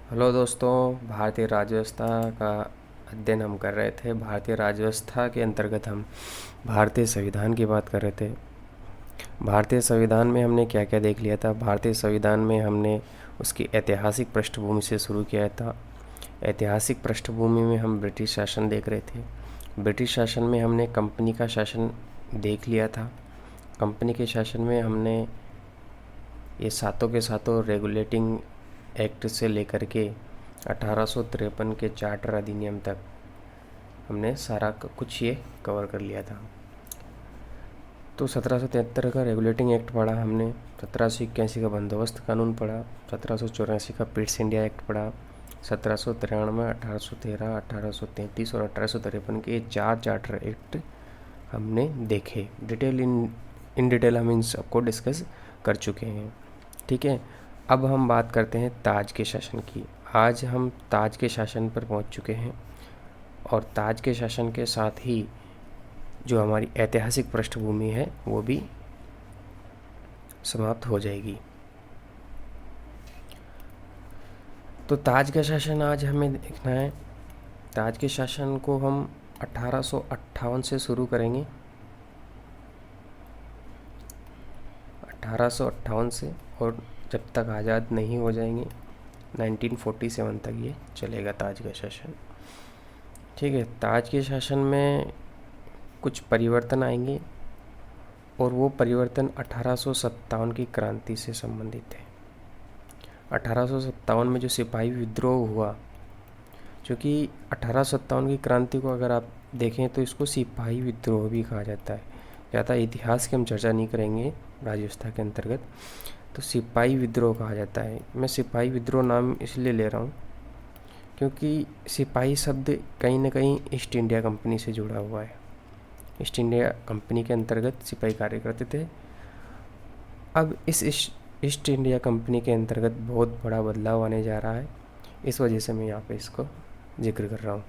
Hello दोस्तों, भारतीय राज्य व्यवस्था का अध्ययन हम कर रहे थे। भारतीय राज्य व्यवस्था के अंतर्गत हम भारतीय संविधान की बात कर रहे थे। भारतीय संविधान में हमने क्या क्या देख लिया था। भारतीय संविधान में हमने उसकी ऐतिहासिक पृष्ठभूमि से शुरू किया था। ऐतिहासिक पृष्ठभूमि में हम ब्रिटिश शासन देख रहे थे। ब्रिटिश शासन में हमने कंपनी का शासन देख लिया था। कंपनी के शासन में हमने ये सातों के सातों रेगुलेटिंग एक्ट से लेकर के 1853 के चार्टर अधिनियम तक हमने सारा कुछ ये कवर कर लिया था। तो 1773 का रेगुलेटिंग एक्ट पढ़ा हमने, 1781 का बंदोबस्त कानून पढ़ा, 1784 का पिट्स इंडिया एक्ट पढ़ा, 1793, 1813, 1833 और 1853 के चार चार्टर एक्ट हमने देखे। इन डिटेल हम इन सबको डिस्कस कर चुके हैं। ठीक है, अब हम बात करते हैं ताज के शासन की। आज हम ताज के शासन पर पहुंच चुके हैं और ताज के शासन के साथ ही जो हमारी ऐतिहासिक पृष्ठभूमि है वो भी समाप्त हो जाएगी। तो ताज का शासन आज हमें देखना है। ताज के शासन को हम 1858 से शुरू करेंगे, 1858 से, और जब तक आज़ाद नहीं हो जाएंगे 1947 तक ये चलेगा ताज का शासन। ठीक है, ताज के शासन में कुछ परिवर्तन आएंगे और वो परिवर्तन 1857 की क्रांति से संबंधित है। 1857 में जो सिपाही विद्रोह हुआ, क्योंकि 1857 की क्रांति को अगर आप देखें तो इसको सिपाही विद्रोह भी कहा जाता है। ज़्यादा इतिहास की हम चर्चा नहीं करेंगे राज्य व्यवस्था के अंतर्गत, तो सिपाही विद्रोह कहा जाता है। मैं सिपाही विद्रोह नाम इसलिए ले रहा हूँ क्योंकि सिपाही शब्द कहीं ना कहीं ईस्ट इंडिया कंपनी से जुड़ा हुआ है। ईस्ट इंडिया कंपनी के अंतर्गत सिपाही कार्य करते थे। अब इस ईस्ट इंडिया कंपनी के अंतर्गत बहुत बड़ा बदलाव आने जा रहा है, इस वजह से मैं यहाँ पे इसको जिक्र कर रहा हूँ।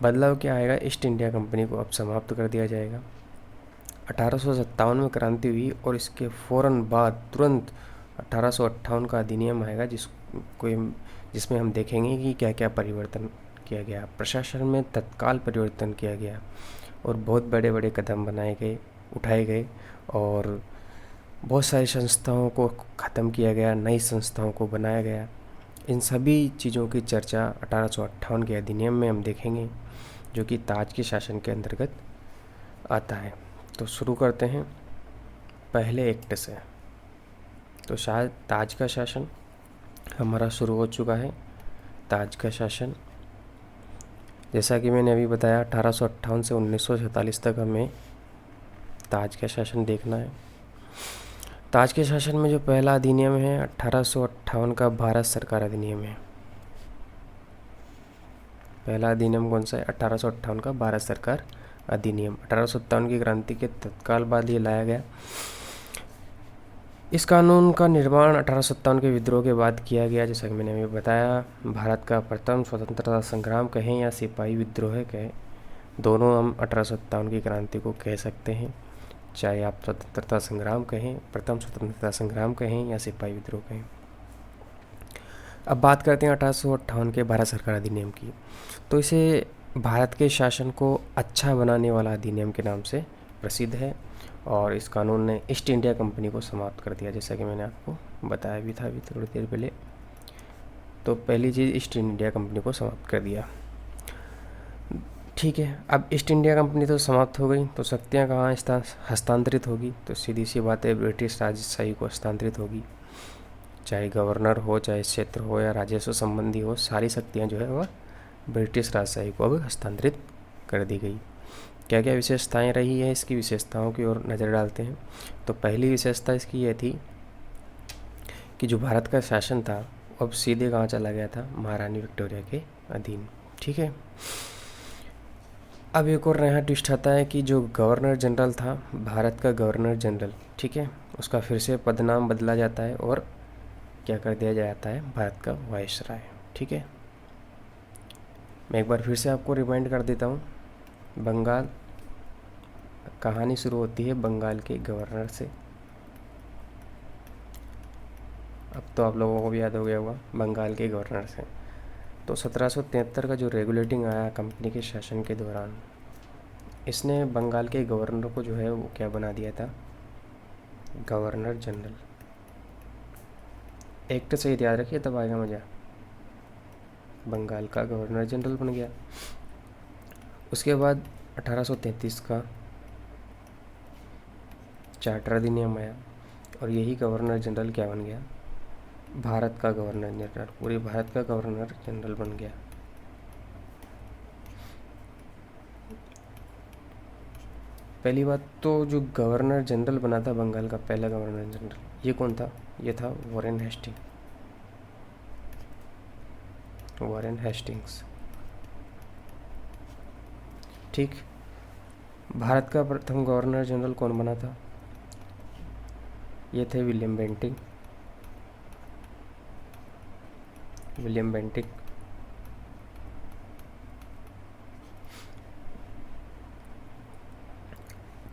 बदलाव क्या आएगा? ईस्ट इंडिया कंपनी को अब समाप्त कर दिया जाएगा। 1857 में क्रांति हुई और इसके फ़ौरन बाद तुरंत 1858 का अधिनियम आएगा जिसमें हम देखेंगे कि क्या क्या परिवर्तन किया गया। प्रशासन में तत्काल परिवर्तन किया गया और बहुत बड़े बड़े कदम उठाए गए और बहुत सारी संस्थाओं को ख़त्म किया गया, नई संस्थाओं को बनाया गया। इन सभी चीज़ों की चर्चा 1858 के अधिनियम में हम देखेंगे, जो कि ताज के शासन के अंतर्गत आता है। तो शुरू करते हैं पहले एक्ट से। तो शायद ताज का शासन हमारा शुरू हो चुका है। ताज का शासन, जैसा कि मैंने अभी बताया, 1858 से 1947 तक हमें ताज का शासन देखना है। ताज के शासन में जो पहला अधिनियम है 1858 का भारत सरकार अधिनियम है। पहला अधिनियम कौन सा है? 1858 का भारत सरकार अधिनियम। 1857 की क्रांति के तत्काल बाद ये लाया गया। इस कानून का निर्माण 1857 के विद्रोह के बाद किया गया। जैसा कि मैंने अभी बताया, भारत का प्रथम स्वतंत्रता संग्राम कहें या सिपाही विद्रोह कहें, दोनों हम 1857 की क्रांति को कह सकते हैं। चाहे आप स्वतंत्रता संग्राम कहें, प्रथम स्वतंत्रता संग्राम कहें या सिपाही विद्रोह कहें। अब बात करते हैं 1858 के भारत सरकार अधिनियम की। तो इसे भारत के शासन को अच्छा बनाने वाला अधिनियम के नाम से प्रसिद्ध है और इस कानून ने ईस्ट इंडिया कंपनी को समाप्त कर दिया, जैसा कि मैंने आपको बताया भी था अभी थोड़ी देर पहले। तो पहली चीज़, ईस्ट इंडिया कंपनी को समाप्त कर दिया। ठीक है, अब ईस्ट इंडिया कंपनी तो समाप्त हो गई, तो शक्तियाँ कहाँ हस्तांतरित होगी? तो सीधी सी बात है, ब्रिटिश राजशाही को हस्तांतरित होगी। चाहे गवर्नर हो, चाहे क्षेत्र हो या राजस्व संबंधी हो, सारी शक्तियाँ जो है वह ब्रिटिश राजशाही को अब हस्तांतरित कर दी गई। क्या क्या विशेषताएं रही है, इसकी विशेषताओं की ओर नज़र डालते हैं। तो पहली विशेषता इसकी यह थी कि जो भारत का शासन था अब सीधे कहाँ चला गया था? महारानी विक्टोरिया के अधीन। ठीक है, अब एक और नया ट्विस्ट आता है कि जो गवर्नर जनरल था, भारत का गवर्नर जनरल, ठीक है, उसका फिर से पदनाम बदला जाता है और क्या कर दिया जाता है? भारत का वायसराय। ठीक है, मैं एक बार फिर से आपको रिमाइंड कर देता हूँ। बंगाल, कहानी शुरू होती है बंगाल के गवर्नर से। अब तो आप लोगों को भी याद हो गया होगा, बंगाल के गवर्नर से। तो 1773 का जो रेगुलेटिंग आया कंपनी के शासन के दौरान, इसने बंगाल के गवर्नर को जो है वो क्या बना दिया था, गवर्नर जनरल। एक्ट से याद रखिए तब आएगा मज़ा। बंगाल का गवर्नर जनरल बन गया। उसके बाद 1833 का चार्टर अधिनियम आया और यही गवर्नर जनरल क्या बन गया, भारत का गवर्नर जनरल, पूरे भारत का गवर्नर जनरल बन गया। पहली बात तो जो गवर्नर जनरल बना था बंगाल का, पहला गवर्नर जनरल, ये कौन था, ये था वॉरेन हेस्टिंग्स। ठीक। भारत का प्रथम गवर्नर जनरल कौन बना था, ये थे विलियम बेंटिक।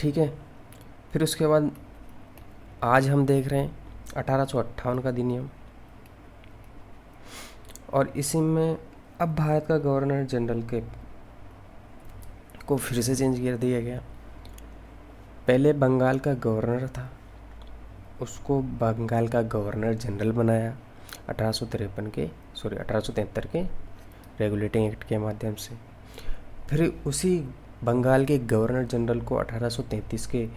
ठीक है। फिर उसके बाद आज हम देख रहे हैं 1858 का अधिनियम, और इसी में अब भारत का गवर्नर जनरल को फिर से चेंज कर दिया गया। पहले बंगाल का गवर्नर था, उसको बंगाल का गवर्नर जनरल बनाया 1873 के रेगुलेटिंग एक्ट के माध्यम से। फिर उसी बंगाल के गवर्नर जनरल को 1833 के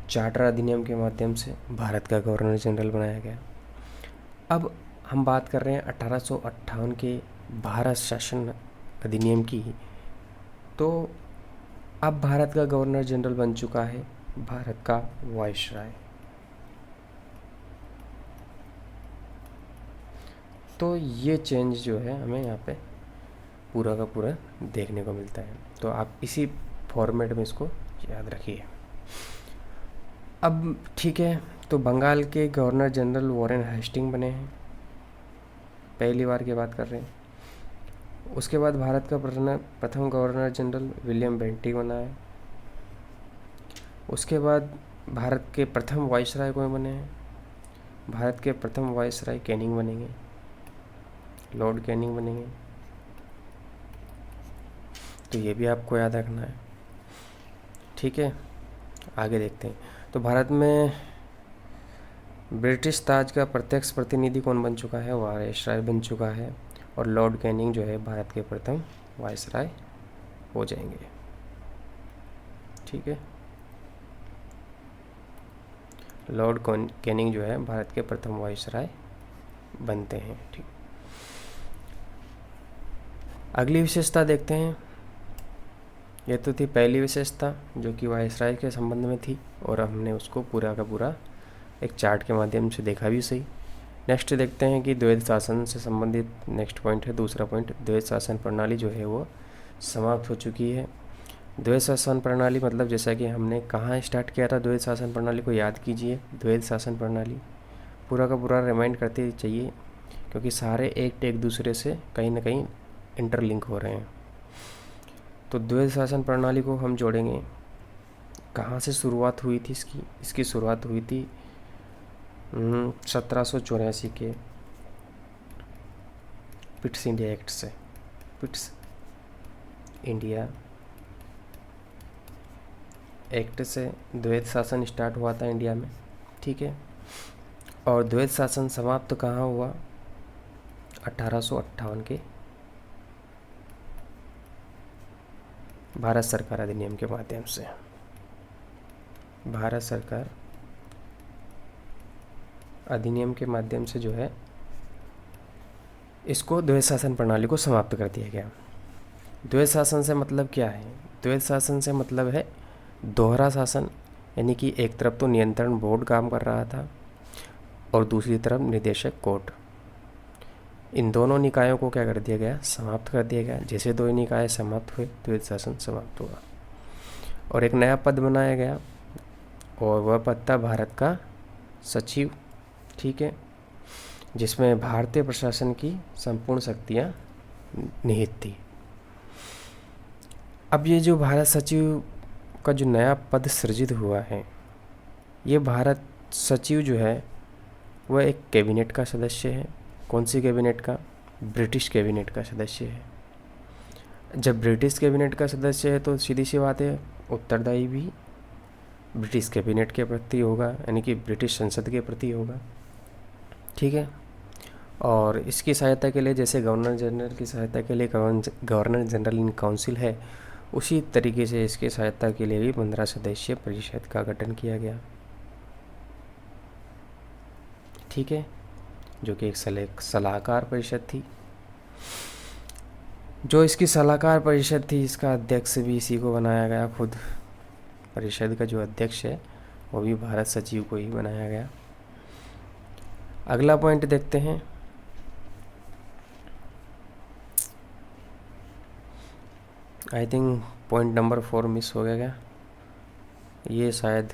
चार्टर अधिनियम के माध्यम से भारत का गवर्नर जनरल बनाया गया। अब हम बात कर रहे हैं 1858 के भारत शासन अधिनियम की। तो अब भारत का गवर्नर जनरल बन चुका है भारत का वायसराय। तो ये चेंज जो है हमें यहाँ पे पूरा का पूरा देखने को मिलता है। तो आप इसी फॉर्मेट में इसको याद रखिए। अब ठीक है, तो बंगाल के गवर्नर जनरल वॉरेन हेस्टिंग बने हैं, पहली बार की बात कर रहे हैं। उसके बाद भारत का प्रथम गवर्नर जनरल विलियम बेंटिक बना है। उसके बाद भारत के प्रथम वायसराय कौन बने हैं, भारत के प्रथम वायसराय कैनिंग बनेंगे, लॉर्ड कैनिंग बनेंगे। तो ये भी आपको याद रखना है। ठीक है, आगे देखते हैं। तो भारत में ब्रिटिश ताज का प्रत्यक्ष प्रतिनिधि कौन बन चुका है, वायसराय बन चुका है, और लॉर्ड कैनिंग जो है भारत के प्रथम वायसराय हो जाएंगे। ठीक है, लॉर्ड कैनिंग जो है भारत के प्रथम वायसराय बनते हैं। ठीक, अगली विशेषता देखते हैं। ये तो थी पहली विशेषता जो कि वायसराय के संबंध में थी, और हमने उसको पूरा का पूरा एक चार्ट के माध्यम से देखा भी सही। नेक्स्ट देखते हैं कि द्वैध शासन से संबंधित नेक्स्ट पॉइंट है, दूसरा पॉइंट, द्वैध शासन प्रणाली जो है वो समाप्त हो चुकी है। द्वैध शासन प्रणाली मतलब जैसा कि हमने कहाँ स्टार्ट किया था द्वैध शासन प्रणाली को याद कीजिए। द्वैध शासन प्रणाली पूरा का पूरा रिमाइंड करते चाहिए, क्योंकि सारे एक्ट एक दूसरे से कहीं ना कहीं इंटरलिंक हो रहे हैं। तो द्वैध शासन प्रणाली को हम जोड़ेंगे। कहाँ से शुरुआत हुई थी इसकी शुरुआत हुई थी 1784 के पिट्स इंडिया एक्ट से। पिट्स इंडिया एक्ट से द्वैध शासन स्टार्ट हुआ था इंडिया में। ठीक है, और द्वैध शासन समाप्त कहाँ हुआ, 1858 के भारत सरकार अधिनियम के माध्यम से। भारत सरकार अधिनियम के माध्यम से जो है इसको द्वैध शासन प्रणाली को समाप्त कर दिया गया। द्वैध शासन से मतलब क्या है, द्वैध शासन से मतलब है दोहरा शासन, यानी कि एक तरफ तो नियंत्रण बोर्ड काम कर रहा था और दूसरी तरफ निदेशक कोर्ट। इन दोनों निकायों को क्या कर दिया गया, समाप्त कर दिया गया। जैसे दो निकाय समाप्त हुए द्वैध शासन समाप्त हुआ और एक नया पद बनाया गया, और वह पद था भारत का सचिव। ठीक है, जिसमें भारतीय प्रशासन की संपूर्ण शक्तियाँ निहित थी। अब ये जो भारत सचिव का जो नया पद सृजित हुआ है, ये भारत सचिव जो है वह एक कैबिनेट का सदस्य है। कौन सी कैबिनेट का? ब्रिटिश कैबिनेट का सदस्य है। जब ब्रिटिश कैबिनेट का सदस्य है तो सीधी सी बात है, उत्तरदायी भी ब्रिटिश कैबिनेट के प्रति होगा, यानी कि ब्रिटिश संसद के प्रति होगा। ठीक है। और इसकी सहायता के लिए, जैसे गवर्नर जनरल की सहायता के लिए गवर्नर जनरल इन काउंसिल है, उसी तरीके से इसकी सहायता के लिए भी 15 सदस्यीय परिषद का गठन किया गया। ठीक है, जो कि एक सलाहकार परिषद थी। जो इसकी सलाहकार परिषद थी, इसका अध्यक्ष भी इसी को बनाया गया। खुद परिषद का जो अध्यक्ष है वो भी भारत सचिव को ही बनाया गया। अगला पॉइंट देखते हैं। I think point number 4 miss हो गया क्या? ये शायद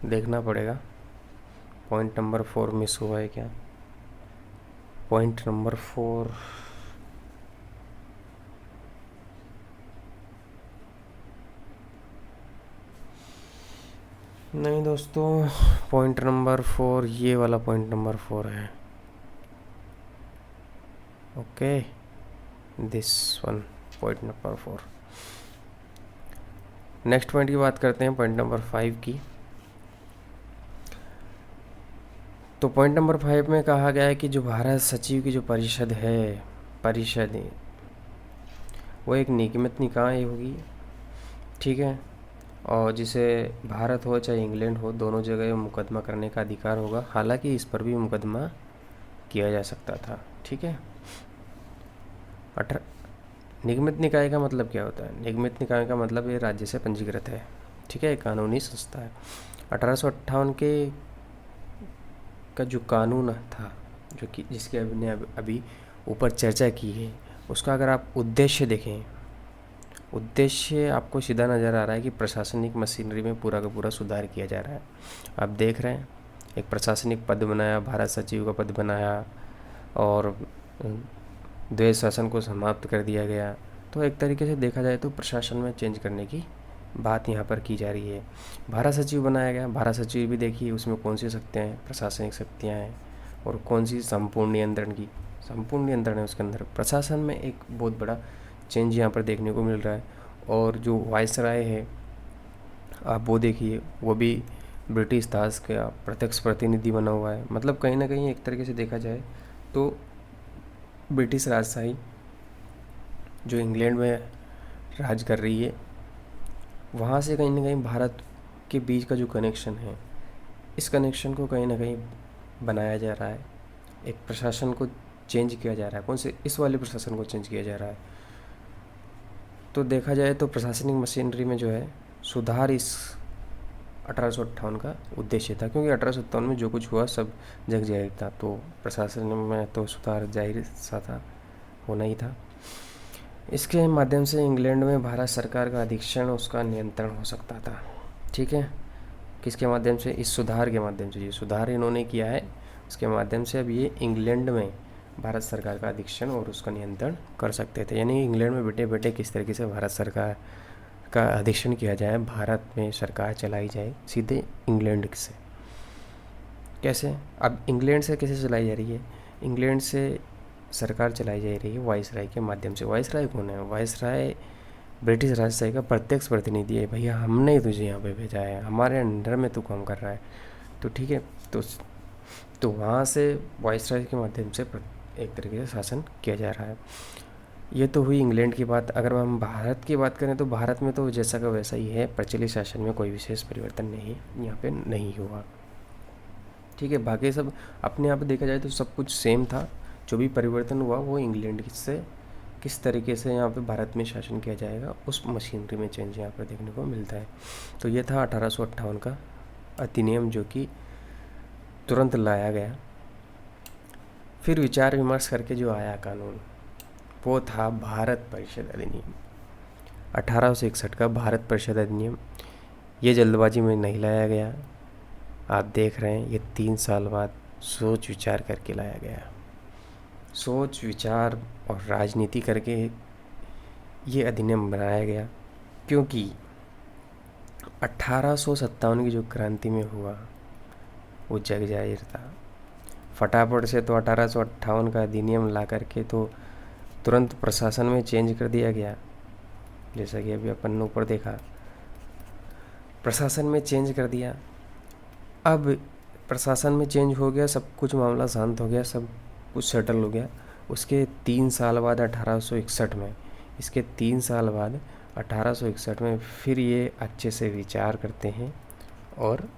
देखना पड़ेगा, पॉइंट नंबर 4 मिस हुआ है क्या? पॉइंट नंबर 4 नहीं दोस्तों, पॉइंट नंबर 4 ये वाला पॉइंट नंबर 4 है। Okay, this one point number 4। Next point की बात करते हैं, पॉइंट नंबर 5 की। तो पॉइंट नंबर 5 में कहा गया है कि जो भारत सचिव की जो परिषद है, वो एक निगमित निकाय होगी। ठीक है, और जिसे भारत हो चाहे इंग्लैंड हो, दोनों जगह मुकदमा करने का अधिकार होगा। हालांकि इस पर भी मुकदमा किया जा सकता था। ठीक है। निगमित निकाय का मतलब क्या होता है? निगमित निकाय का मतलब ये राज्य से पंजीकृत है। ठीक है, कानूनी संस्था है। 1858 के का जो कानून था, जो कि जिसके अभी ऊपर चर्चा की है, उसका अगर आप उद्देश्य देखें, उद्देश्य आपको सीधा नज़र आ रहा है कि प्रशासनिक मशीनरी में पूरा का पूरा सुधार किया जा रहा है। आप देख रहे हैं, एक प्रशासनिक पद बनाया, भारत सचिव का पद बनाया, और द्वैध शासन को समाप्त कर दिया गया। तो एक तरीके से देखा जाए तो प्रशासन में चेंज करने की बात यहाँ पर की जा रही है। भारत सचिव बनाया गया। भारत सचिव भी देखिए, उसमें कौन सी शक्तियाँ हैं, प्रशासनिक शक्तियाँ हैं, और कौन सी संपूर्ण नियंत्रण है उसके अंदर। प्रशासन में एक बहुत बड़ा चेंज यहाँ पर देखने को मिल रहा है। और जो वायसराय है, आप वो देखिए, वो भी ब्रिटिश दास का प्रत्यक्ष प्रतिनिधि बना हुआ है। मतलब कहीं ना कहीं एक तरीके से देखा जाए तो ब्रिटिश राजशाही जो इंग्लैंड में राज कर रही है, वहाँ से कहीं ना कहीं भारत के बीच का जो कनेक्शन है, इस कनेक्शन को कहीं ना कहीं बनाया जा रहा है। एक प्रशासन को चेंज किया जा रहा है। कौन से? इस वाले प्रशासन को चेंज किया जा रहा है। तो देखा जाए तो प्रशासनिक मशीनरी में जो है सुधार इस 1858 का उद्देश्य था, क्योंकि 1857 में जो कुछ हुआ सब जग जाहिर था। तो प्रशासन में तो सुधार जाहिर सा था, होना ही था। इसके माध्यम से इंग्लैंड में भारत सरकार का अधीक्षण, उसका नियंत्रण हो सकता था। ठीक है, किसके माध्यम से? इस सुधार के माध्यम से। ये सुधार इन्होंने किया है, उसके माध्यम से अब ये इंग्लैंड में भारत सरकार का अधीक्षण और उसका नियंत्रण कर सकते थे। यानी इंग्लैंड में बैठे बैठे किस तरीके से भारत सरकार का अधीक्षण किया जाए, भारत में सरकार चलाई जाए सीधे इंग्लैंड से। कैसे? अब इंग्लैंड से कैसे चलाई जा रही है? इंग्लैंड से सरकार चलाई जा रही है वायसराय के माध्यम से। वायसराय कौन है? वायसराय ब्रिटिश राजशाही का प्रत्यक्ष प्रतिनिधि है। भैया, हमने ही तुझे यहाँ पे भेजा है, हमारे अंडर में तू काम कर रहा है। तो ठीक है, तो वहाँ से वायसराय के माध्यम से एक तरीके से शासन किया जा रहा है। ये तो हुई इंग्लैंड की बात। अगर हम भारत की बात करें तो भारत में तो जैसा का वैसा ही है, प्रचलित शासन में कोई विशेष परिवर्तन नहीं, यहाँ पे नहीं हुआ। ठीक है, बाकी सब अपने आप देखा जाए तो सब कुछ सेम था। जो भी परिवर्तन हुआ वो इंग्लैंड से किस तरीके से यहाँ पे भारत में शासन किया जाएगा, उस मशीनरी में चेंज यहाँ पर देखने को मिलता है। तो ये था 1858 का अधिनियम, जो कि तुरंत लाया गया। फिर विचार विमर्श करके जो आया कानून, वो था भारत परिषद अधिनियम, 1861 का भारत परिषद अधिनियम। ये जल्दबाजी में नहीं लाया गया। आप देख रहे हैं, ये 3 साल बाद सोच विचार करके लाया गया। सोच विचार और राजनीति करके ये अधिनियम बनाया गया, क्योंकि 1857 की जो क्रांति में हुआ, वो जग जाहिर था। फटाफट से तो 1858 का अधिनियम ला करके तो तुरंत प्रशासन में चेंज कर दिया गया, जैसा कि अभी अपन ने ऊपर देखा, प्रशासन में चेंज कर दिया। अब प्रशासन में चेंज हो गया, सब कुछ मामला शांत हो गया, सब कुछ सेटल हो गया। उसके 3 साल बाद 1861 में, इसके 3 साल बाद 1861 में फिर ये अच्छे से विचार करते हैं और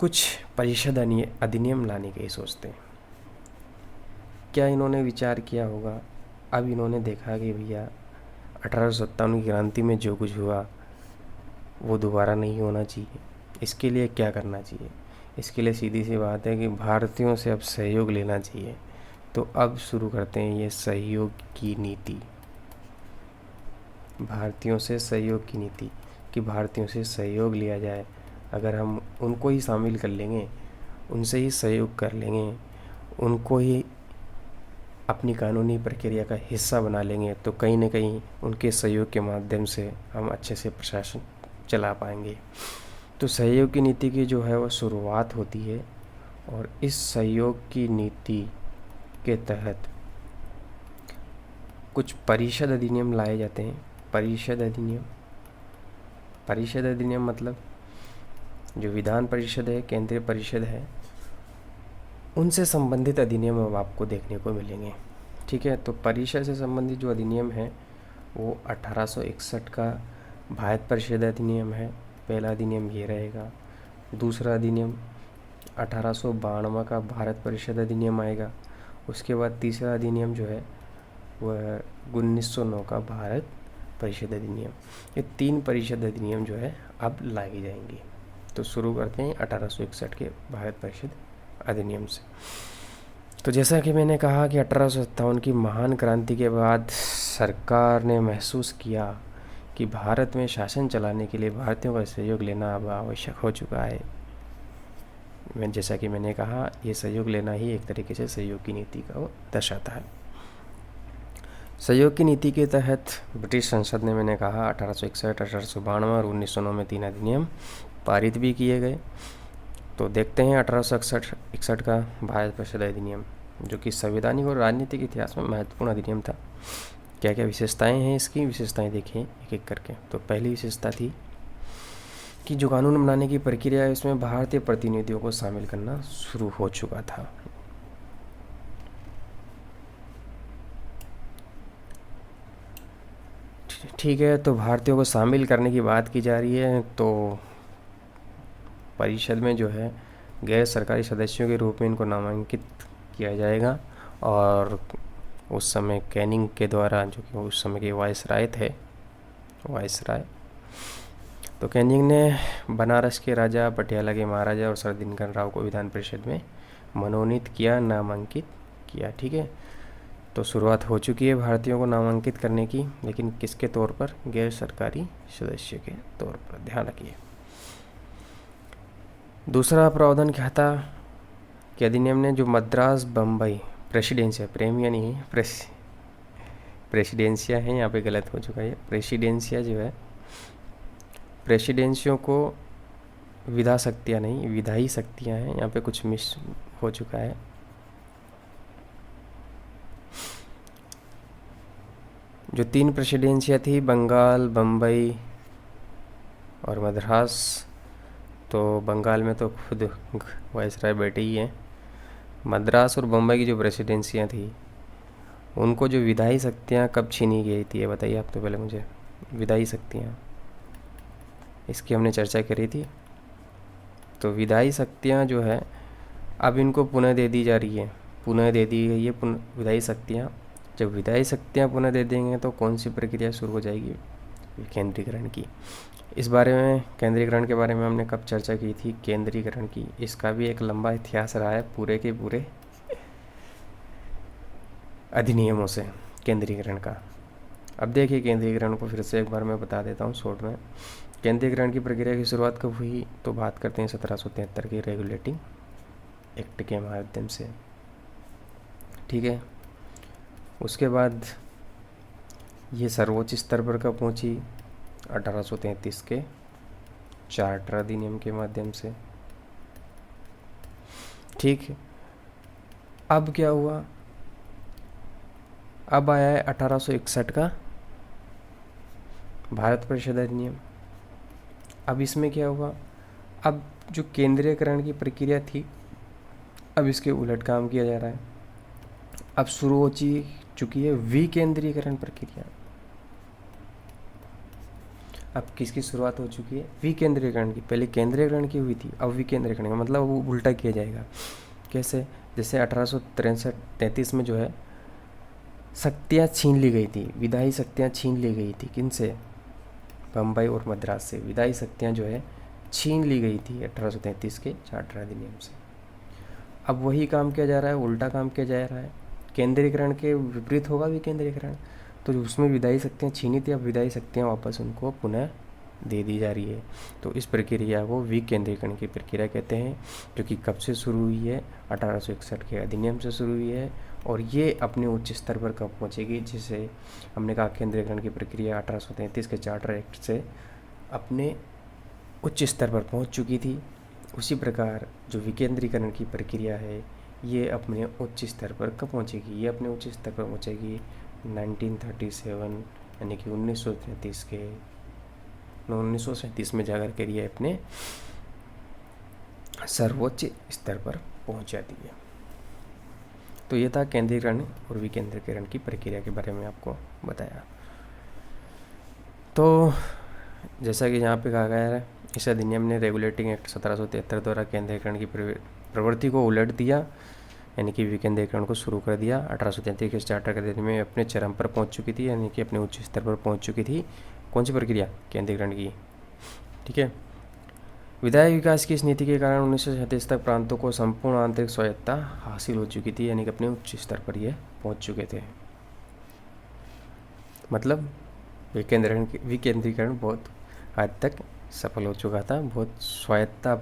कुछ परिषद अधिनियम लाने के ही सोचते हैं। क्या इन्होंने विचार किया होगा? अब इन्होंने देखा कि भैया 1857 की क्रांति में जो कुछ हुआ वो दोबारा नहीं होना चाहिए। इसके लिए क्या करना चाहिए? इसके लिए सीधी सी बात है कि भारतीयों से अब सहयोग लेना चाहिए। तो अब शुरू करते हैं ये सहयोग की नीति, भारतीयों से सहयोग की नीति, कि भारतीयों से सहयोग लिया जाए। अगर हम उनको ही शामिल कर लेंगे, उनसे ही सहयोग कर लेंगे, उनको ही अपनी कानूनी प्रक्रिया का हिस्सा बना लेंगे, तो कहीं ना कहीं उनके सहयोग के माध्यम से हम अच्छे से प्रशासन चला पाएंगे। तो सहयोग की नीति की जो है वो शुरुआत होती है, और इस सहयोग की नीति के तहत कुछ परिषद अधिनियम लाए जाते हैं। परिषद अधिनियम मतलब जो विधान परिषद है, केंद्रीय परिषद है, उनसे संबंधित अधिनियम अब आपको देखने को मिलेंगे। ठीक है, तो परिषद से संबंधित जो अधिनियम है वो 1861 का भारत परिषद अधिनियम है। पहला अधिनियम ये रहेगा। दूसरा अधिनियम 1892 का भारत परिषद अधिनियम आएगा। उसके बाद तीसरा अधिनियम जो है वह 1909 का भारत परिषद अधिनियम। ये 3 परिषद अधिनियम जो है अब लाए जाएंगे। तो शुरू करते हैं 1861 के भारत परिषद अधिनियम से। तो जैसा कि मैंने कहा कि 1857 की महान क्रांति के बाद सरकार ने महसूस किया कि भारत में शासन चलाने के लिए भारतीयों का सहयोग लेना अब आवश्यक हो चुका है। जैसा कि मैंने कहा, ये सहयोग लेना ही एक तरीके से सहयोग की नीति का दर्शाता है। सहयोग की नीति के तहत ब्रिटिश संसद ने, मैंने कहा, 1861, 1892 और 1909 में 3 अधिनियम पारित भी किए गए। तो देखते हैं 1861 का भारत परिषद अधिनियम, जो कि संवैधानिक और राजनीतिक इतिहास में महत्वपूर्ण अधिनियम था। क्या क्या विशेषताएं हैं इसकी, विशेषताएं देखें एक एक करके। तो पहली विशेषता थी कि जो कानून बनाने की प्रक्रिया है उसमें भारतीय प्रतिनिधियों को शामिल करना शुरू हो चुका था। ठीक है, तो भारतीयों को शामिल करने की बात की जा रही है। तो परिषद में जो है गैर सरकारी सदस्यों के रूप में इनको नामांकित किया जाएगा, और उस समय कैनिंग के द्वारा, जो कि उस समय के वायसराय थे, तो कैनिंग ने बनारस के राजा, पटियाला के महाराजा और सर दिनकर राव को विधान परिषद में मनोनीत किया, नामांकित किया। ठीक है, तो शुरुआत हो चुकी है भारतीयों को नामांकित करने की, लेकिन किसके तौर पर? गैर सरकारी सदस्य के तौर पर, ध्यान रखिए। दूसरा प्रावधान क्या था कि अधिनियम ने जो मद्रास बम्बई प्रेसिडेंसिया, प्रेमिया नहीं है, प्रेसिडेंसिया है, यहाँ पे गलत हो चुका है। प्रेसिडेंसिया जो है, प्रेसिडेंसियों को विधा शक्तियाँ नहीं, विधायी शक्तियाँ हैं, यहाँ पे कुछ मिस हो चुका है। जो 3 प्रेसिडेंसियाँ थी, बंगाल, बम्बई और मद्रास, तो बंगाल में तो खुद वायसराय बैठे ही हैं। मद्रास और बम्बई की जो प्रेसिडेंसियाँ थी, उनको जो विधायी शक्तियाँ कब छीनी गई थी, ये बताइए आप तो पहले मुझे। विधायी शक्तियाँ, इसकी हमने चर्चा करी थी। तो विधायी शक्तियाँ जो है अब इनको पुनः दे दी जा रही है, पुनः दे दी गई है विधायी शक्तियाँ। जब विधायी शक्तियाँ पुनः दे देंगे तो कौन सी प्रक्रिया शुरू हो जाएगी? केंद्रीकरण की। इस बारे में, केंद्रीकरण के बारे में हमने कब चर्चा की थी? केंद्रीकरण की। इसका भी एक लंबा इतिहास रहा है पूरे के पूरे अधिनियमों से, केंद्रीकरण का। अब देखिए, केंद्रीकरण को फिर से एक बार मैं बता देता हूँ शॉर्ट में। केंद्रीकरण की प्रक्रिया की शुरुआत कब हुई? तो बात करते हैं 1773 के रेगुलेटिंग एक्ट के माध्यम से। ठीक है, उसके बाद ये सर्वोच्च स्तर पर कब पहुँची? 1833 के चार्टर अधिनियम के माध्यम से। ठीक है। अब क्या हुआ, अब आया है 1861 का भारत परिषद अधिनियम। अब इसमें क्या हुआ, अब जो केंद्रीयकरण की प्रक्रिया थी, अब इसके उलट काम किया जा रहा है। अब शुरू हो चुकी है विकेंद्रीकरण प्रक्रिया। अब किसकी शुरुआत हो चुकी है, विकेंद्रीकरण की। पहले केंद्रीयकरण की हुई थी, अब विकेंद्रीकरण का मतलब वो उल्टा किया जाएगा। कैसे, जैसे 1833 में जो है शक्तियाँ छीन ली गई थी, विधायी शक्तियाँ छीन ली गई थी। किनसे, बम्बई और मद्रास से विधायी शक्तियाँ जो है छीन ली गई थी 1833 के चार्टर अधिनियम से। अब वही काम किया जा रहा है, उल्टा काम किया जा रहा है। केंद्रीकरण के विपरीत होगा विकेंद्रीकरण। तो जो उसमें विधायी शक्तियाँ छीनी थी, अब विधायी शक्तियाँ वापस उनको पुनः दे दी जा रही है। तो इस प्रक्रिया को विकेंद्रीकरण की प्रक्रिया कहते हैं, जो कि कब से शुरू हुई है, 1861 के अधिनियम से शुरू हुई है। और ये अपने उच्च स्तर पर कब पहुँचेगी, जिसे हमने कहा केंद्रीकरण की प्रक्रिया 1833 के चार्टर एक्ट से अपने उच्च स्तर पर पहुँच चुकी थी। उसी प्रकार जो विकेंद्रीकरण की प्रक्रिया है, ये अपने उच्च स्तर पर कब पहुँचेगी, ये अपने उच्च स्तर पर पहुँचेगी 1937 यानी कि 1937 में जाकर के ये अपने सर्वोच्च स्तर पर पहुँच जाती है। तो ये था केंद्रीकरण और विकेंद्रीकरण की प्रक्रिया के बारे में आपको बताया। तो जैसा कि यहाँ पे कहा गया है, इस अधिनियम ने रेगुलेटिंग एक्ट 1773 द्वारा केंद्रीकरण की प्रवृत्ति को उलट दिया, यानी कि विकेंद्रीकरण को शुरू कर दिया। 1833 के चार्टर के अधिनियम में अपने चरम पर पहुंच चुकी थी, यानी कि अपने उच्च स्तर पर पहुंच चुकी थी। कौन सी प्रक्रिया, केंद्रीकरण की। ठीक है। विधायी विकास की इस नीति के कारण 1937 तक प्रांतों को संपूर्ण आंतरिक स्वायत्तता हासिल हो चुकी थी, यानी कि अपने उच्च स्तर पर ये पहुँच चुके थे। मतलब विकेंद्रीकरण बहुत हद तक सफल हो चुका था, बहुत स्वायत्तता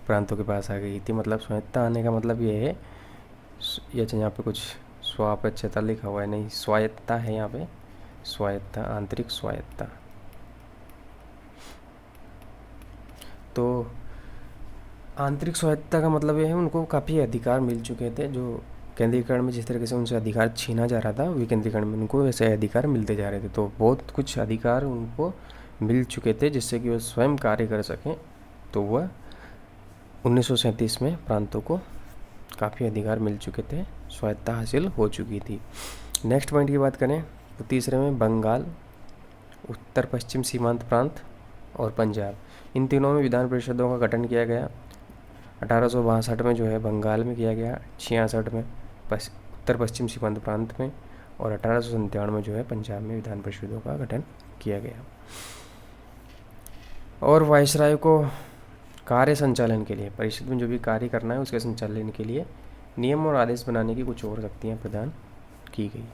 प्रांतों के पास आ गई थी। मतलब स्वायत्तता आने का मतलब ये है, ये यहाँ पे कुछ स्वायत्तता लिखा हुआ है, नहीं, स्वायत्तता है यहाँ पे, स्वायत्तता, आंतरिक स्वायत्तता। तो आंतरिक स्वायत्तता का मतलब ये है, उनको काफ़ी अधिकार मिल चुके थे। जो केंद्रीकरण में जिस तरीके से उनसे अधिकार छीना जा रहा था, विकेंद्रीकरण में उनको वैसे अधिकार मिलते जा रहे थे। तो बहुत कुछ अधिकार उनको मिल चुके थे, जिससे कि वो स्वयं कार्य कर सकें। तो वह 1937 में प्रांतों को काफ़ी अधिकार मिल चुके थे, स्वायत्तता हासिल हो चुकी थी। नेक्स्ट पॉइंट की बात करें तो तीसरे में बंगाल, उत्तर पश्चिम सीमांत प्रांत और पंजाब, इन तीनों में विधान परिषदों का गठन किया गया। 1862 में जो है बंगाल में किया गया, 66 में उत्तर पश्चिम सीमांत प्रांत में, और 1897 में जो है पंजाब में विधान परिषदों का गठन किया गया। और वायसराय को कार्य संचालन के लिए, परिषद में जो भी कार्य करना है उसके संचालन के लिए नियम और आदेश बनाने की कुछ और शक्तियाँ प्रदान की गई।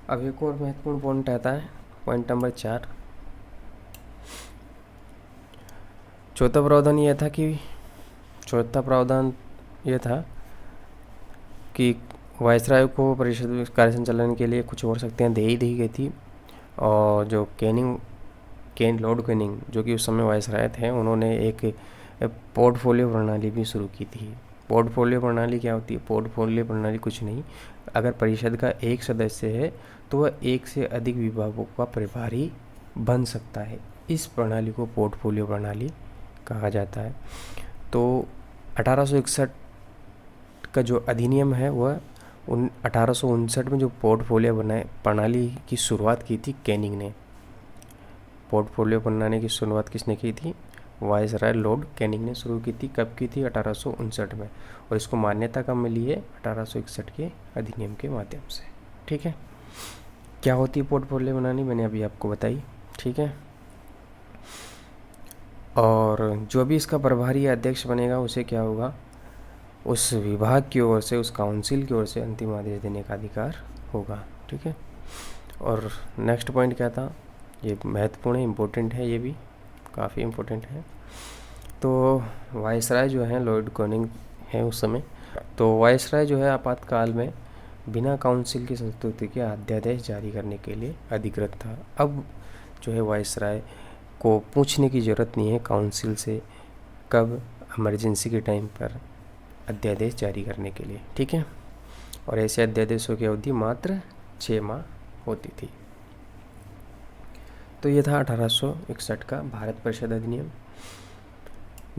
अब एक और महत्वपूर्ण पॉइंट आता है, पॉइंट नंबर 4। चौथा प्रावधान यह था कि वायसराय को परिषद कार्य संचालन के लिए कुछ और शक्तियाँ दे ही दी गई थी। और जो लॉर्ड कैनिंग, जो कि उस समय वायसराय थे, उन्होंने एक पोर्टफोलियो प्रणाली भी शुरू की थी। पोर्टफोलियो प्रणाली क्या होती है, पोर्टफोलियो प्रणाली कुछ नहीं, अगर परिषद का एक सदस्य है तो वह एक से अधिक विभागों का प्रभारी बन सकता है। इस प्रणाली को पोर्टफोलियो प्रणाली कहा जाता है। तो 1861 का जो अधिनियम है वह 1859 में जो पोर्टफोलियो प्रणाली की शुरुआत की थी कैनिंग ने। पोर्टफोलियो प्रणाली की शुरुआत किसने की थी, वायसराय लॉर्ड कैनिंग ने शुरू की थी। कब की थी, 1859 में। और इसको मान्यता कब मिली है, 1861 के अधिनियम के माध्यम से। ठीक है। क्या होती है पोर्टफोलियो प्रणाली, मैंने अभी आपको बताई। ठीक है। और जो भी इसका प्रभारी अध्यक्ष बनेगा उसे क्या होगा, उस विभाग की ओर से, उस काउंसिल की ओर से अंतिम आदेश देने का अधिकार होगा। ठीक है। और नेक्स्ट पॉइंट क्या था, ये महत्वपूर्ण है, इम्पोर्टेंट है, ये भी काफ़ी इम्पोर्टेंट है। तो वायसराय जो है लॉर्ड कैनिंग है उस समय, तो वायसराय जो है आपातकाल में बिना काउंसिल की संस्तुति के अध्यादेश जारी करने के लिए अधिकृत था। अब जो है वायसराय को पूछने की ज़रूरत नहीं है काउंसिल से, कब इमरजेंसी के टाइम पर अध्यादेश जारी करने के लिए, ठीक है। और ऐसे अध्यादेशों की अवधि मात्र 6 माह होती थी। तो ये था 1861 का भारत परिषद अधिनियम।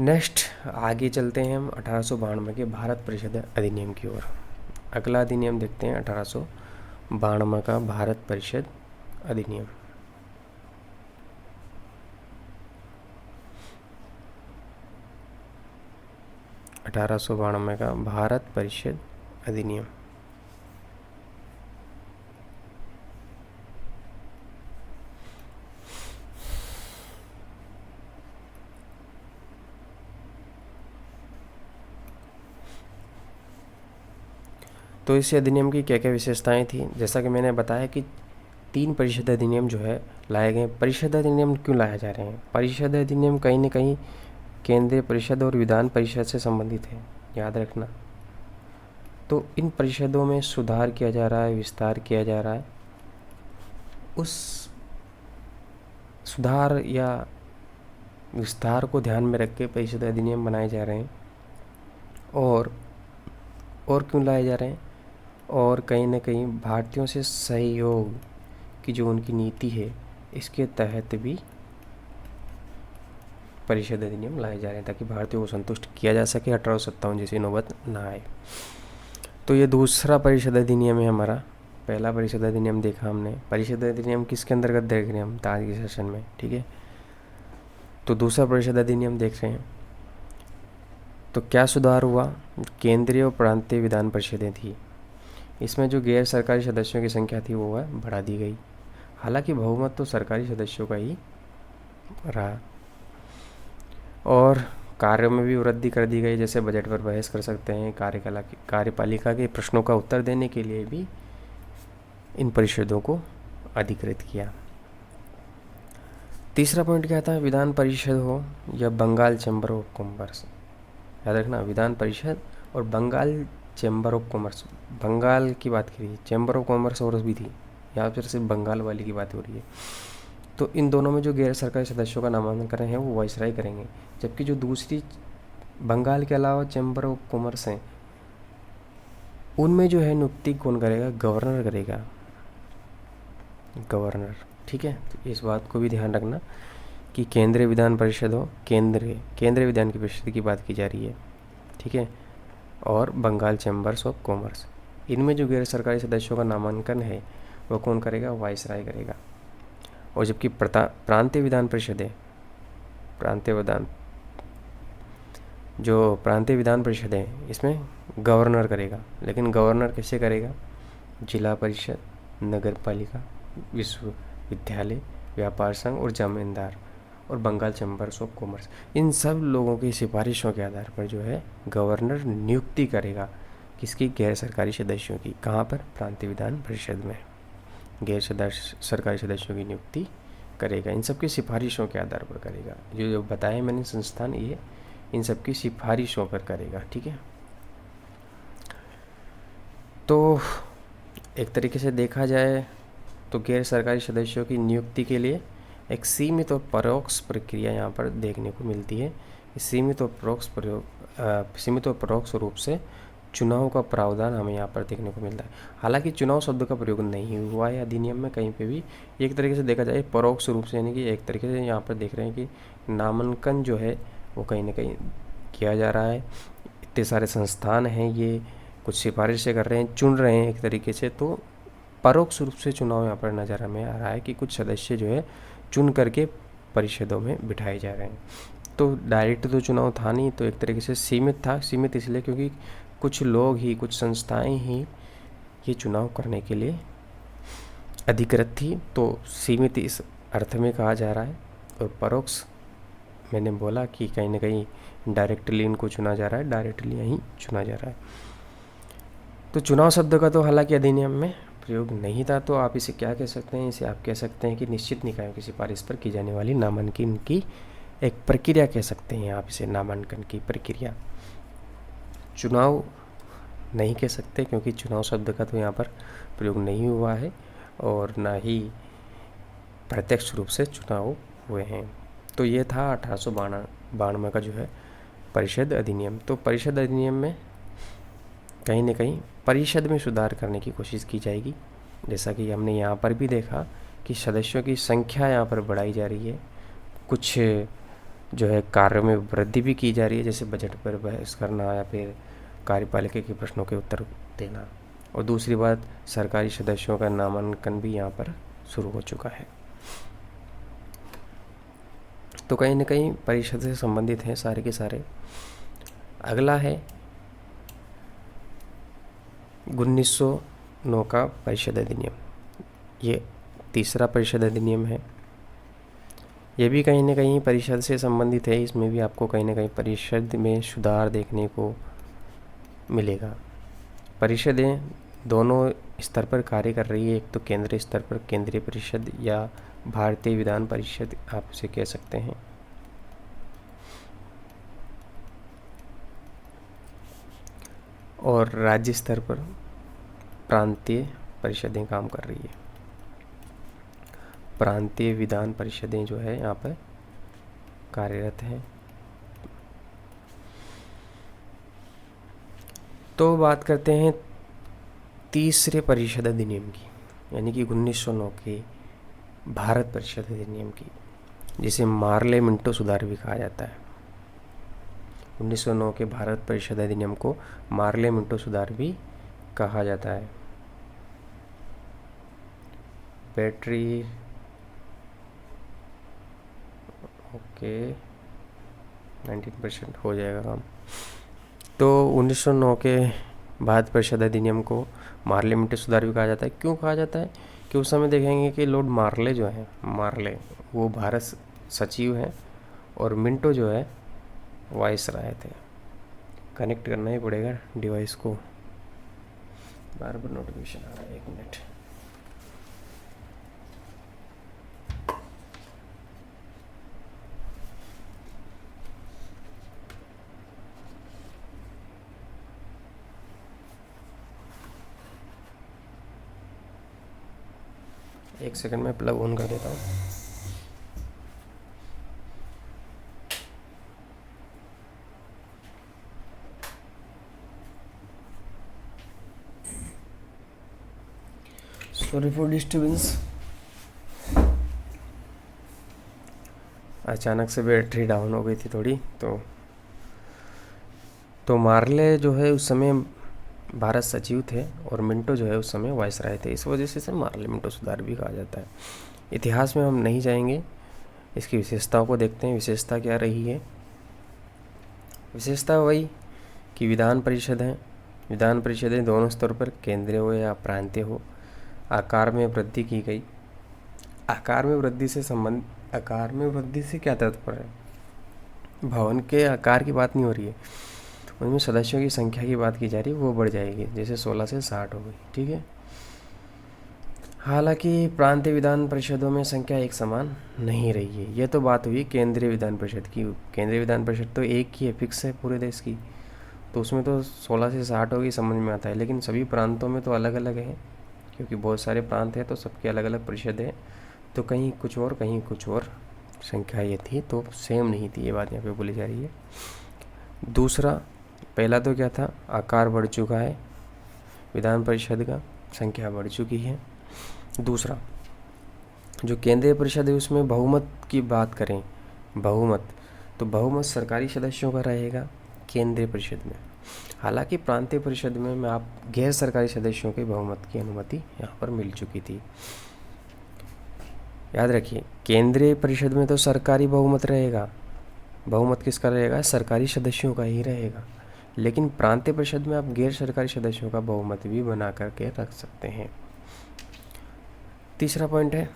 नेक्स्ट आगे चलते हैं हम 1892 के भारत परिषद अधिनियम की ओर। अगला अधिनियम देखते हैं 1892 का भारत परिषद अधिनियम। का भारत परिषद अधिनियम। तो इस अधिनियम की क्या क्या विशेषताएं थी, जैसा कि मैंने बताया कि 3 परिषद अधिनियम जो है लाए गए। परिषद अधिनियम क्यों लाए जा रहे हैं? परिषद अधिनियम कहीं न कहीं केंद्रीय परिषद और विधान परिषद से संबंधित है, याद रखना। तो इन परिषदों में सुधार किया जा रहा है, विस्तार किया जा रहा है। उस सुधार या विस्तार को ध्यान में रख के परिषद अधिनियम बनाए जा रहे हैं। और क्यों लाए जा रहे हैं? और कहीं ना कहीं भारतीयों से सहयोग की जो उनकी नीति है, इसके तहत भी परिषद अधिनियम लाए जा रहे हैं ताकि भारतीयों को संतुष्ट किया जा सके, 1857 जैसी नौबत ना आए। तो ये दूसरा परिषद अधिनियम है हमारा। पहला परिषद अधिनियम देखा हमने। परिषद अधिनियम किसके अंतर्गत देख रहे हैं हम? ताज के सेशन में, ठीक है। तो दूसरा परिषद अधिनियम देख रहे हैं। तो क्या सुधार हुआ? केंद्रीय और प्रांतीय विधान परिषदें थी, इसमें जो गैर सरकारी सदस्यों की संख्या थी वो बढ़ा दी गई। हालांकि बहुमत तो सरकारी सदस्यों का ही रहा। और कार्यों में भी वृद्धि कर दी गई, जैसे बजट पर बहस कर सकते हैं, कार्यपालिका के प्रश्नों का उत्तर देने के लिए भी इन परिषदों को अधिकृत किया। तीसरा पॉइंट क्या था? विधान परिषद हो या बंगाल चैम्बर ऑफ कॉमर्स, याद रखना, विधान परिषद और Bengal chamber of commerce. Bengal की बात करिए, चैम्बर ऑफ कॉमर्स और भी थी, यहाँ पर सिर्फ बंगाल वाली की बात हो रही है। तो इन दोनों में जो गैर सरकारी सदस्यों का नामांकन है वो वाइसराय करेंगे, जबकि जो दूसरी बंगाल के अलावा चैम्बर ऑफ कॉमर्स हैं उनमें जो है नियुक्ति कौन करेगा? गवर्नर करेगा, गवर्नर, ठीक है। तो इस बात को भी ध्यान रखना कि केंद्रीय विधान परिषद हो, केंद्रीय विधान की परिषद की बात की जा रही है, ठीक है, और बंगाल चैम्बर्स ऑफ कॉमर्स, इनमें जो गैर सरकारी सदस्यों का नामांकन है वो कौन करेगा? वाइसराय करेगा। और जबकि प्रांतीय विधान परिषद है, प्रांतीय विधान परिषद है, इसमें गवर्नर करेगा। लेकिन गवर्नर कैसे करेगा? जिला परिषद, नगर पालिका, विश्वविद्यालय, व्यापार संघ और जमींदार और बंगाल चैम्बर्स ऑफ कॉमर्स, इन सब लोगों की सिफारिशों के आधार पर जो है गवर्नर नियुक्ति करेगा। किसकी? गैर सरकारी सदस्यों की। कहाँ पर? प्रांतीय विधान परिषद में गैर सरकारी सदस्यों की नियुक्ति करेगा। इन सब की सिफारिशों के आधार पर करेगा। जो बताया मैंने संस्थान, ये इन सब की सिफारिशों पर करेगा, ठीक है। तो एक तरीके से देखा जाए तो गैर सरकारी सदस्यों की नियुक्ति के लिए एक सीमित और परोक्ष प्रक्रिया यहाँ पर देखने को मिलती है। सीमित और परोक्ष रूप से चुनाव का प्रावधान हमें यहाँ पर देखने को मिलता है। हालांकि चुनाव शब्द का प्रयोग नहीं हुआ है अधिनियम में कहीं पे भी। एक तरीके से देखा जाए परोक्ष रूप से, यानी कि एक तरीके से यहाँ पर देख रहे हैं कि नामांकन जो है वो कहीं ना कहीं किया जा रहा है। इतने सारे संस्थान हैं, ये कुछ सिफारिशें कर रहे हैं, चुन रहे हैं एक तरीके से। तो परोक्ष रूप से चुनाव यहाँ पर नज़र हमें आ रहा है कि कुछ सदस्य जो है चुन करके परिषदों में बिठाए जा रहे हैं। तो डायरेक्ट तो चुनाव था नहीं, तो एक तरीके से सीमित था। सीमित इसलिए क्योंकि कुछ लोग ही, कुछ संस्थाएं ही ये चुनाव करने के लिए अधिकृत थी। तो सीमित इस अर्थ में कहा जा रहा है। और परोक्ष मैंने बोला कि कहीं ना कहीं डायरेक्टली इनको चुना जा रहा है, डायरेक्टली यहीं चुना जा रहा है। तो चुनाव शब्द का तो हालांकि अधिनियम में प्रयोग नहीं था, तो आप इसे क्या कह सकते हैं? इसे आप कह सकते हैं कि निश्चित निकायों की सिफारिश पर की जाने वाली नामांकन की एक प्रक्रिया कह सकते हैं आप इसे, नामांकन की प्रक्रिया। चुनाव नहीं कह सकते क्योंकि चुनाव शब्द का तो यहाँ पर प्रयोग नहीं हुआ है और ना ही प्रत्यक्ष रूप से चुनाव हुए हैं। तो ये था 1892 का जो है परिषद अधिनियम। तो परिषद अधिनियम में कहीं न कहीं परिषद में सुधार करने की कोशिश की जाएगी। जैसा कि हमने यहाँ पर भी देखा कि सदस्यों की संख्या यहाँ पर बढ़ाई जा रही है, कुछ जो है कार्यों में वृद्धि भी की जा रही है, जैसे बजट पर बहस करना या फिर कार्यपालिका के प्रश्नों के उत्तर देना। और दूसरी बात, सरकारी सदस्यों का नामांकन भी यहाँ पर शुरू हो चुका है। तो कहीं न कहीं परिषद से संबंधित हैं सारे के सारे। अगला है 1909 का परिषद अधिनियम। ये तीसरा परिषद अधिनियम है। ये भी कहीं न कहीं परिषद से संबंधित है। इसमें भी आपको कहीं न कहीं परिषद में सुधार देखने को मिलेगा। परिषदें दोनों स्तर पर कार्य कर रही है। एक तो केंद्रीय स्तर पर केंद्रीय परिषद या भारतीय विधान परिषद आप उसे कह सकते हैं, और राज्य स्तर पर प्रांतीय परिषदें काम कर रही है। प्रांतीय विधान परिषदें जो है यहाँ पर कार्यरत हैं। तो बात करते हैं तीसरे परिषद अधिनियम की, यानी कि 1909 के भारत परिषद अधिनियम की, जिसे मार्ले मिंटो सुधार भी कहा जाता है। 1909 के भारत परिषद अधिनियम को मार्ले मिंटो सुधार भी कहा जाता है। बैटरी ओके 19% हो जाएगा काम। तो 1909 के भारत परिषद अधिनियम को मार्ले मिंटो सुधार भी कहा जाता है। क्यों कहा जाता है? कि उस समय देखेंगे कि लॉर्ड मार्ले जो है, मार्ले वो भारत सचिव हैं और मिंटो जो है वाइसराय थे। कनेक्ट करना ही पड़ेगा डिवाइस को, बार बार नोटिफिकेशन आ रहा है, 1 मिनट। एक सेकंड में प्लग ऑन कर देता हूँ। Sorry for disturbance. अचानक से बैटरी डाउन हो गई थी थोड़ी। तो मार्ले जो है उस समय भारत सचिव थे और मिंटो जो है उस समय वाइसराय थे। इस वजह से इसे मार्ले मिंटो सुधार भी कहा जाता है। इतिहास में हम नहीं जाएंगे, इसकी विशेषताओं को देखते हैं। विशेषता क्या रही है? विशेषता वही कि विधान परिषद है। विधान परिषदें दोनों स्तर पर, केंद्रीय हो या प्रांतीय हो, आकार में वृद्धि की गई। आकार में वृद्धि से क्या तात्पर्य है? भवन के आकार की बात नहीं हो रही है, उनमें सदस्यों की संख्या की बात की जा रही है, वो बढ़ जाएगी। जैसे 16 से 60 हो गई, ठीक है। हालांकि प्रांतीय विधान परिषदों में संख्या एक समान नहीं रही है। ये तो बात हुई केंद्रीय विधान परिषद की। केंद्रीय विधान परिषद तो एक ही है, फिक्स है पूरे देश की, तो उसमें तो 16 से 60 होगी, समझ में आता है। लेकिन सभी प्रांतों में तो अलग अलग है, क्योंकि बहुत सारे प्रांत हैं तो सबकी अलग अलग परिषद है। तो कहीं कुछ और कहीं कुछ और संख्या ये थी, तो सेम नहीं थी, ये बात यहाँ पे बोली जा रही है। दूसरा, पहला तो क्या था? आकार बढ़ चुका है विधान परिषद का, संख्या बढ़ चुकी है। दूसरा, जो केंद्रीय परिषद है उसमें बहुमत की बात करें, बहुमत, तो बहुमत सरकारी सदस्यों का रहेगा केंद्रीय परिषद में। हालांकि प्रांतीय परिषद में आप गैर सरकारी सदस्यों के बहुमत की अनुमति यहाँ पर मिल चुकी थी। याद रखिए, केंद्रीय परिषद में तो सरकारी बहुमत रहेगा। बहुमत किसका रहेगा? सरकारी सदस्यों का ही रहेगा। लेकिन प्रांतीय परिषद में आप गैर सरकारी सदस्यों का बहुमत भी बना करके रख सकते हैं। तीसरा पॉइंट है,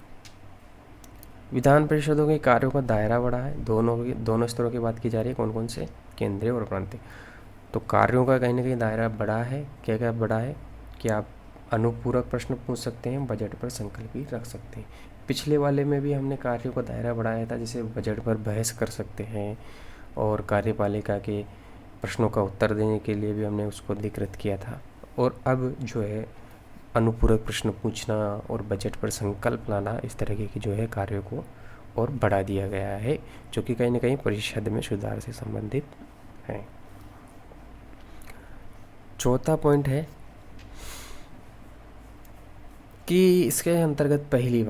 विधान परिषदों के कार्यों का दायरा बढ़ा है। दोनों स्तरों की बात की जा रही है, कौन कौन से? केंद्रीय और प्रांतीय। तो कार्यों का कहीं ना कहीं दायरा बढ़ा है। क्या क्या बढ़ा है? कि आप अनुपूरक प्रश्न पूछ सकते हैं, बजट पर संकल्प भी रख सकते हैं। पिछले वाले में भी हमने कार्यों का दायरा बढ़ाया था, जैसे बजट पर बहस कर सकते हैं और कार्यपालिका के प्रश्नों का उत्तर देने के लिए भी हमने उसको अधिकृत किया था। और अब जो है अनुपूरक प्रश्न पूछना और बजट पर संकल्प लाना, इस तरह के जो है कार्यों को और बढ़ा दिया गया है, जो कि कहीं ना कहीं परिषद में सुधार से संबंधित हैं। चौथा पॉइंट है कि इसके अंतर्गत पहली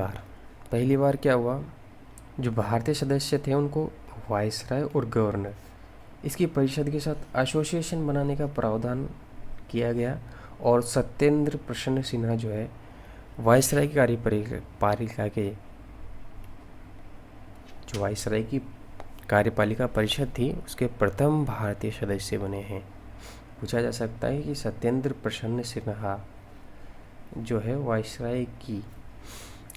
बार क्या हुआ, जो भारतीय सदस्य थे उनको वायसराय और गवर्नर इसकी परिषद के साथ एसोसिएशन बनाने का प्रावधान किया गया, और सत्येंद्र प्रसन्न सिन्हा जो है वायसराय की कार्यपालिका के जो वायसराय की कार्यपालिका परिषद थी उसके प्रथम भारतीय सदस्य बने हैं। पूछा जा सकता है कि सत्येंद्र प्रसन्न सिन्हा जो है वायसराय की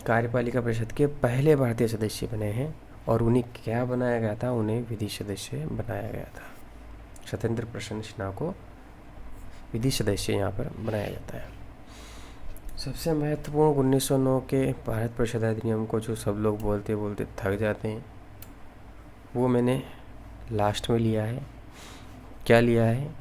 कार्यपालिका परिषद के पहले भारतीय सदस्य बने हैं, और उन्हें क्या बनाया गया था, उन्हें विधि सदस्य बनाया गया था। सत्येंद्र प्रसन्न सिन्हा को विधि सदस्य यहाँ पर बनाया जाता है। सबसे महत्वपूर्ण 1909 के भारत परिषद अधिनियम को जो सब लोग बोलते बोलते थक जाते हैं, वो मैंने लास्ट में लिया है। क्या लिया है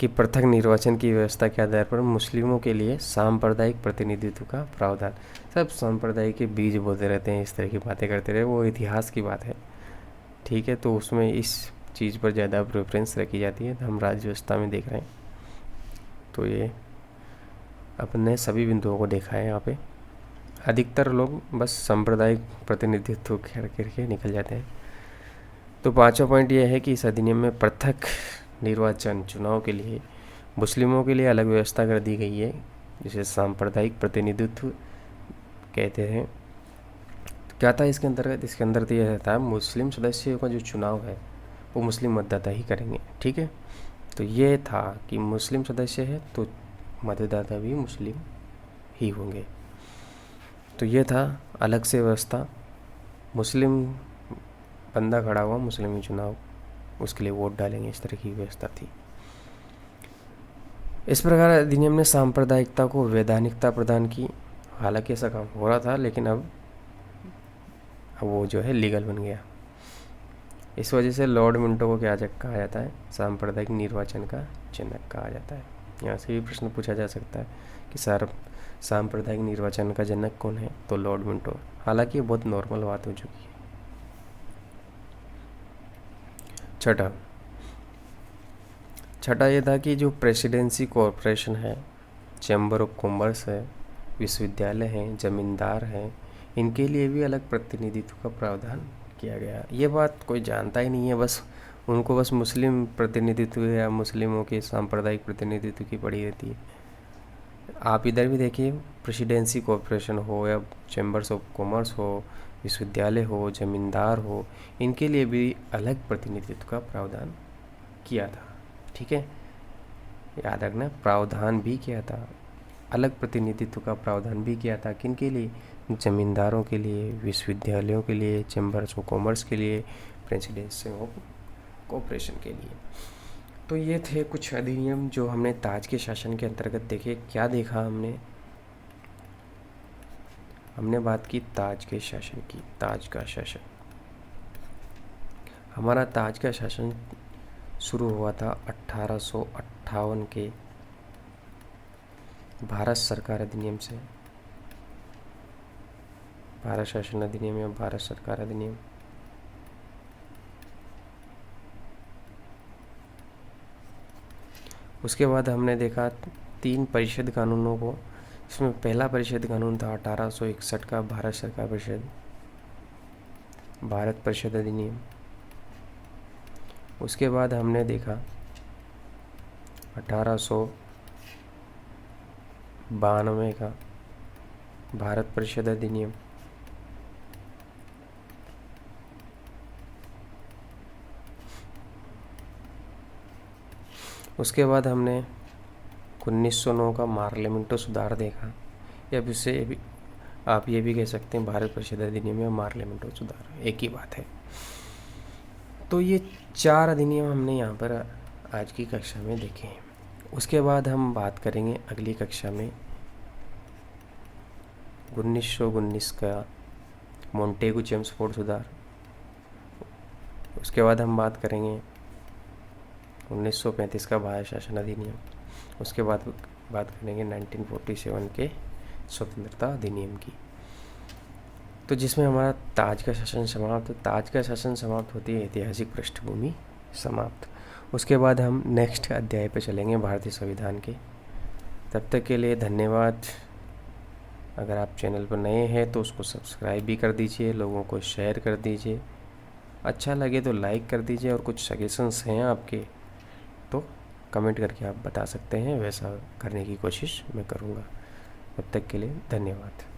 कि पृथक निर्वाचन की व्यवस्था के आधार पर मुस्लिमों के लिए सांप्रदायिक प्रतिनिधित्व का प्रावधान। सब सांप्रदायिक के बीज बोलते रहते हैं, इस तरह की बातें करते रहे, वो इतिहास की बात है, ठीक है। तो उसमें इस चीज़ पर ज़्यादा प्रेफरेंस रखी जाती है। तो हम राज्य व्यवस्था में देख रहे हैं, तो ये अपने सभी बिंदुओं को देखा है। यहाँ पे अधिकतर लोग बस सांप्रदायिक प्रतिनिधित्व करके निकल जाते हैं। तो पांचवा पॉइंट ये है कि इस अधिनियम में पृथक निर्वाचन चुनाव के लिए मुस्लिमों के लिए अलग व्यवस्था कर दी गई है, जिसे सांप्रदायिक प्रतिनिधित्व कहते हैं। तो क्या था इसके अंतर्गत? इसके अंदर तो यह था मुस्लिम सदस्यों का जो चुनाव है वो मुस्लिम मतदाता ही करेंगे, ठीक है। तो ये था कि मुस्लिम सदस्य है तो मतदाता भी मुस्लिम ही होंगे। तो ये था अलग से व्यवस्था, मुस्लिम बंदा खड़ा हुआ, मुस्लिम ही चुनाव, उसके लिए वोट डालेंगे, इस तरह की व्यवस्था थी। इस प्रकार अधिनियम ने सांप्रदायिकता को वैधानिकता प्रदान की। हालांकि ऐसा काम हो रहा था, लेकिन अब वो जो है लीगल बन गया। इस वजह से लॉर्ड मिंटो को क्या कहा जाता है? सांप्रदायिक निर्वाचन का जनक कहा जाता है। यहाँ से भी प्रश्न पूछा जा सकता है कि सांप्रदायिक निर्वाचन का जनक कौन है? तो लॉर्ड मिंटो। हालांकि ये बहुत नॉर्मल बात हो चुकी है। छठा ये था कि जो प्रेसिडेंसी कॉरपोरेशन है, चैम्बर ऑफ कॉमर्स है, विश्वविद्यालय हैं, जमींदार हैं, इनके लिए भी अलग प्रतिनिधित्व का प्रावधान किया गया। ये बात कोई जानता ही नहीं है, बस उनको बस मुस्लिम प्रतिनिधित्व या मुस्लिमों के सांप्रदायिक प्रतिनिधित्व की पड़ी रहती है। आप इधर भी देखिए, प्रेसिडेंसी कॉरपोरेशन हो या चैम्बर्स ऑफ कॉमर्स हो, विश्वविद्यालय हो, जमींदार हो, इनके लिए भी अलग प्रतिनिधित्व का प्रावधान किया था, ठीक है। याद रखना, प्रावधान भी किया था, अलग प्रतिनिधित्व का प्रावधान भी किया था। किन के लिए? जमींदारों के लिए, विश्वविद्यालयों के लिए, चैम्बर्स ऑफ कॉमर्स के लिए, प्रेसिडेंसी ऑफ कॉरपोरेशन के लिए। तो ये थे कुछ अधिनियम जो हमने ताज के शासन के अंतर्गत देखे। क्या देखा हमने बात की ताज के शासन की। ताज का शासन, हमारा ताज का शासन शुरू हुआ था 1858 के भारत सरकार अधिनियम से। भारत शासन अधिनियम या भारत सरकार अधिनियम। उसके बाद हमने देखा 3 परिषद कानूनों को। इसमें पहला परिषद कानून था 1861 का भारत सरकार परिषद, भारत परिषद अधिनियम। उसके बाद हमने देखा 1892 का भारत परिषद अधिनियम। उसके बाद हमने 1909 का मार्लिमेंटो सुधार देखा, या भी आप ये भी कह सकते हैं भारत परिषद अधिनियम या मार्लिमेंटो सुधार, एक ही बात है। तो ये 4 अधिनियम हमने यहाँ पर आज की कक्षा में देखे हैं। उसके बाद हम बात करेंगे अगली कक्षा में 1919 का मोंटेगू चेम्सफोर्ड सुधार। उसके बाद हम बात करेंगे 1935 का भारत शासन अधिनियम। उसके बाद बात करेंगे 1947 के स्वतंत्रता अधिनियम की। तो जिसमें हमारा ताज का शासन समाप्त। ताज का शासन समाप्त होती है ऐतिहासिक पृष्ठभूमि समाप्त। उसके बाद हम नेक्स्ट अध्याय पे चलेंगे भारतीय संविधान के। तब तक के लिए धन्यवाद। अगर आप चैनल पर नए हैं तो उसको सब्सक्राइब भी कर दीजिए, लोगों को शेयर कर दीजिए, अच्छा लगे तो लाइक कर दीजिए, और कुछ सजेशंस हैं आपके तो कमेंट करके आप बता सकते हैं, वैसा करने की कोशिश मैं करूँगा। तब तक के लिए धन्यवाद।